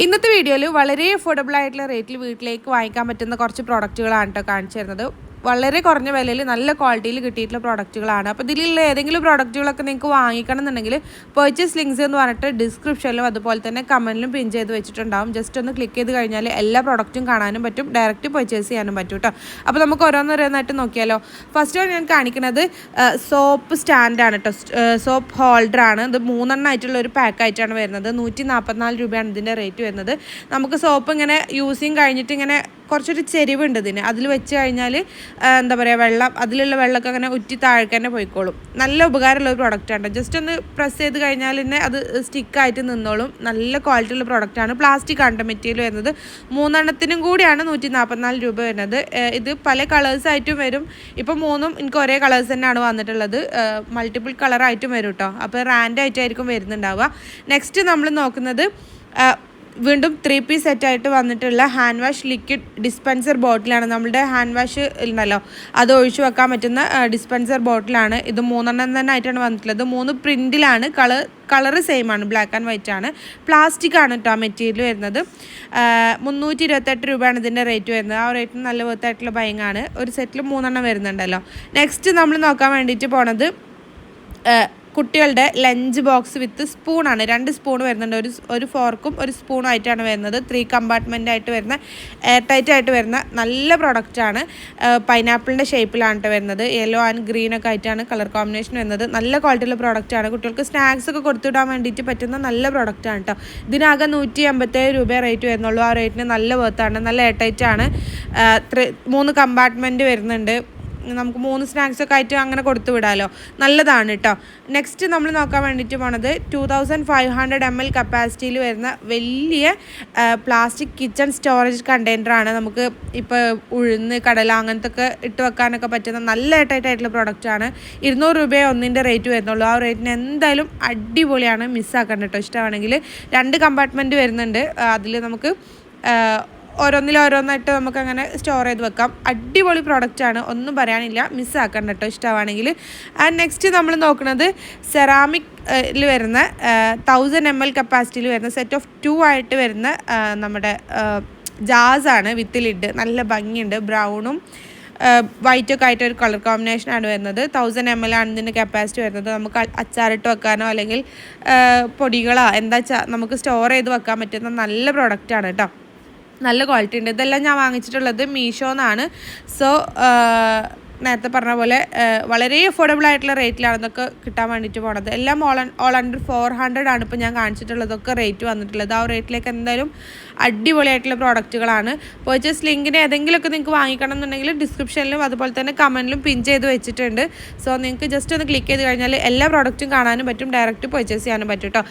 ഇന്നത്തെ വീഡിയോയിൽ വളരെ അഫോർഡബിൾ ആയിട്ടുള്ള റേറ്റിൽ വീട്ടിലേക്ക് വാങ്ങിക്കാൻ പറ്റുന്ന കുറച്ച് പ്രോഡക്റ്റുകളാണ് കേട്ടോ കാണിച്ചു തരുന്നത്. വളരെ കുറഞ്ഞ വിലയിൽ നല്ല ക്വാളിറ്റിയിൽ കിട്ടിയിട്ടുള്ള പ്രോഡക്റ്റുകളാണ്. അപ്പോൾ ഇതിലുള്ള ഏതെങ്കിലും പ്രോഡക്റ്റുകളൊക്കെ നിങ്ങൾക്ക് വാങ്ങിക്കണം എന്നുണ്ടെങ്കിൽ പർച്ചേസ് ലിങ്ക്സ് എന്ന് പറഞ്ഞിട്ട് ഡിസ്ക്രിപ്ഷനിലും അതുപോലെ തന്നെ കമൻറ്റിലും പിൻ ചെയ്ത് വെച്ചിട്ടുണ്ടാവും. ജസ്റ്റ് ഒന്ന് ക്ലിക്ക് ചെയ്ത് കഴിഞ്ഞാൽ എല്ലാ പ്രോഡക്റ്റും കാണാനും പറ്റും, ഡയറക്റ്റ് പർച്ചേസ് ചെയ്യാനും പറ്റും കേട്ടോ. അപ്പോൾ നമുക്ക് ഓരോന്നോരോന്നായിട്ട് നോക്കിയാലോ. ഫസ്റ്റ് ഞാൻ കാണിക്കുന്നത് സോപ്പ് സ്റ്റാൻഡാണ് കേട്ടോ. സോപ്പ് ഹോൾഡറാണ്. ഇത് 3 ആയിട്ടുള്ള ഒരു പാക്കായിട്ടാണ് വരുന്നത്. 144 രൂപയാണ് ഇതിൻ്റെ റേറ്റ് വരുന്നത്. നമുക്ക് സോപ്പ് ഇങ്ങനെ യൂസിങ് കഴിഞ്ഞിട്ട് ഇങ്ങനെ കുറച്ചൊരു ചെരിവുണ്ട് ഇതിന്. അതിൽ വെച്ച് കഴിഞ്ഞാൽ എന്താ പറയുക, വെള്ളം അതിലുള്ള വെള്ളമൊക്കെ അങ്ങനെ ഉറ്റി താഴേക്ക് തന്നെ പോയിക്കോളും. നല്ല ഉപകാരമുള്ള ഒരു പ്രൊഡക്റ്റാണ്. ജസ്റ്റ് ഒന്ന് പ്രസ് ചെയ്ത് കഴിഞ്ഞാൽ തന്നെ അത് സ്റ്റിക്കായിട്ട് നിന്നോളും. നല്ല ക്വാളിറ്റി ഉള്ള പ്രൊഡക്റ്റാണ്. പ്ലാസ്റ്റിക് ആണ് മെറ്റീരിയൽ വരുന്നത്. 3 കൂടിയാണ് 144 രൂപ വരുന്നത്. ഇത് പല കളേഴ്സായിട്ടും വരും. ഇപ്പം 3 എനിക്ക് ഒരേ കളേഴ്സ് തന്നെയാണ് വന്നിട്ടുള്ളത്. മൾട്ടിപ്പിൾ കളറായിട്ടും വരും കേട്ടോ. അപ്പോൾ റാൻഡായിട്ടായിരിക്കും വരുന്നുണ്ടാവുക. നെക്സ്റ്റ് നമ്മൾ നോക്കുന്നത് വീണ്ടും 3 പീസ് സെറ്റായിട്ട് വന്നിട്ടുള്ള ഹാൻഡ് വാഷ് ലിക്വിഡ് ഡിസ്പെൻസർ ബോട്ടിലാണ്. നമ്മുടെ ഹാൻഡ് വാഷ് ഉണ്ടല്ലോ, അത് ഒഴിച്ചു വെക്കാൻ പറ്റുന്ന ഡിസ്പെൻസർ ബോട്ടിലാണ്. ഇത് 3 തന്നെ ആയിട്ടാണ് വന്നിട്ടുള്ളത്. 3 പ്രിൻറ്റിലാണ്. കളറ് സെയിം ആണ്, ബ്ലാക്ക് ആൻഡ് വൈറ്റ് ആണ്. പ്ലാസ്റ്റിക് ആണ് കേട്ടോ മെറ്റീരിയൽ വരുന്നത്. 328 രൂപയാണ് ഇതിൻ്റെ റേറ്റ് വരുന്നത്. ആ റേറ്റിന് നല്ല വർത്തായിട്ടുള്ള ബൈങ്ങാണ്. ഒരു സെറ്റിൽ 3 വരുന്നുണ്ടല്ലോ. നെക്സ്റ്റ് നമ്മൾ നോക്കാൻ വേണ്ടിയിട്ട് പോണത് കുട്ടികളുടെ ലഞ്ച് ബോക്സ് വിത്ത് സ്പൂണാണ്. 2 സ്പൂൺ വരുന്നുണ്ട്. ഒരു ഫോർക്കും ഒരു സ്പൂണും ആയിട്ടാണ് വരുന്നത്. 3 കമ്പാർട്ട്മെൻ്റ് ആയിട്ട് വരുന്ന എയർ ടൈറ്റ് ആയിട്ട് വരുന്ന നല്ല പ്രൊഡക്റ്റാണ്. പൈനാപ്പിളിൻ്റെ ഷേപ്പിലാണ് വരുന്നത്. യെല്ലോ ആൻഡ് ഗ്രീൻ ഒക്കെ ആയിട്ടാണ് കളർ കോമ്പിനേഷൻ വരുന്നത്. നല്ല ക്വാളിറ്റിയുള്ള പ്രൊഡക്റ്റാണ്. കുട്ടികൾക്ക് സ്നാക്സ് ഒക്കെ കൊടുത്തുവിടാൻ വേണ്ടിയിട്ട് പറ്റുന്ന നല്ല പ്രൊഡക്റ്റാണ് കേട്ടോ. ഇതിനാകെ 187 രൂപ റേറ്റ് വരുന്നുള്ളൂ. ആ റേറ്റിന് നല്ല വർത്താണ്. നല്ല എയർ ടൈറ്റ് ആണ്. 3 കമ്പാർട്ട്മെൻറ്റ് വരുന്നുണ്ട്. നമുക്ക് 3 സ്നാക്സൊക്കെ ആയിട്ട് അങ്ങനെ കൊടുത്തു വിടാമല്ലോ. നല്ലതാണ് കേട്ടോ. നെക്സ്റ്റ് നമ്മൾ നോക്കാൻ വേണ്ടിയിട്ട് പോണത് 2500 ml കപ്പാസിറ്റിയിൽ വരുന്ന വലിയ പ്ലാസ്റ്റിക് കിച്ചൺ സ്റ്റോറേജ് കണ്ടെയ്നറാണ്. നമുക്ക് ഇപ്പോൾ ഉഴുന്ന് കടല അങ്ങനത്തെ ഒക്കെ ഇട്ട് വെക്കാനൊക്കെ പറ്റുന്ന നല്ല ടൈറ്റായിട്ടുള്ള പ്രൊഡക്റ്റാണ്. 200 രൂപയെ ഒന്നിൻ്റെ റേറ്റ് വരുന്നുള്ളൂ. ആ റേറ്റിന് എന്തായാലും അടിപൊളിയാണ്. മിസ്സാക്കണ്ട കേട്ടോ. ഇഷ്ടമാണെങ്കിൽ 2 കമ്പാർട്ട്മെൻറ്റ് വരുന്നുണ്ട്. അതിൽ നമുക്ക് ഓരോന്നായിട്ട് നമുക്കങ്ങനെ സ്റ്റോർ ചെയ്ത് വെക്കാം. അടിപൊളി പ്രോഡക്റ്റാണ്, ഒന്നും പറയാനില്ല. മിസ്സാക്കണ്ട കേട്ടോ ഇഷ്ടമാണെങ്കിൽ. ആൻഡ് നെക്സ്റ്റ് നമ്മൾ നോക്കുന്നത് സെറാമിക്കിൽ വരുന്ന 1000 ml കപ്പാസിറ്റിയിൽ വരുന്ന സെറ്റ് ഓഫ് 2 ആയിട്ട് വരുന്ന നമ്മുടെ ജാസാണ് വിത്ത് ലിഡ്. നല്ല ഭംഗിയുണ്ട്. ബ്രൗണും വൈറ്റൊക്കെ ആയിട്ട് ഒരു കളർ കോമ്പിനേഷനാണ് വരുന്നത്. 1000 ml ആണ് ഇതിൻ്റെ കപ്പാസിറ്റി വരുന്നത്. നമുക്ക് അച്ചാറിട്ട് വെക്കാനോ അല്ലെങ്കിൽ പൊടികളോ എന്താ നമുക്ക് സ്റ്റോർ ചെയ്ത് വെക്കാൻ പറ്റുന്ന നല്ല പ്രോഡക്റ്റാണ് കേട്ടോ. നല്ല ക്വാളിറ്റി ഉണ്ട്. ഇതെല്ലാം ഞാൻ വാങ്ങിച്ചിട്ടുള്ളത് മീഷോന്നാണ്. സോ നേരത്തെ പറഞ്ഞ പോലെ വളരെ അഫോർഡബിൾ ആയിട്ടുള്ള റേറ്റിലാണ് ഇതൊക്കെ കിട്ടാൻ വേണ്ടിയിട്ട് പോണത്. എല്ലാം ഓൾ അണ്ടർ 400 ആണ് ഇപ്പോൾ ഞാൻ കാണിച്ചിട്ടുള്ളതൊക്കെ റേറ്റ് വന്നിട്ടുള്ളത്. ആ റേറ്റിലേക്ക് എന്തായാലും അടിപൊളിയായിട്ടുള്ള പ്രോഡക്റ്റുകളാണ്. പർച്ചേസ് ലിങ്കിന് ഏതെങ്കിലുമൊക്കെ നിങ്ങൾക്ക് വാങ്ങിക്കണം എന്നുണ്ടെങ്കിൽ ഡിസ്ക്രിപ്ഷനിലും അതുപോലെ തന്നെ കമൻറ്റിലും പിൻ ചെയ്ത് വെച്ചിട്ടുണ്ട്. സോ നിങ്ങൾക്ക് ജസ്റ്റ് ഒന്ന് ക്ലിക്ക് ചെയ്ത് കഴിഞ്ഞാൽ എല്ലാ പ്രോഡക്റ്റും കാണാനും പറ്റും, ഡയറക്റ്റ് പർച്ചേസ് ചെയ്യാനും പറ്റും കേട്ടോ.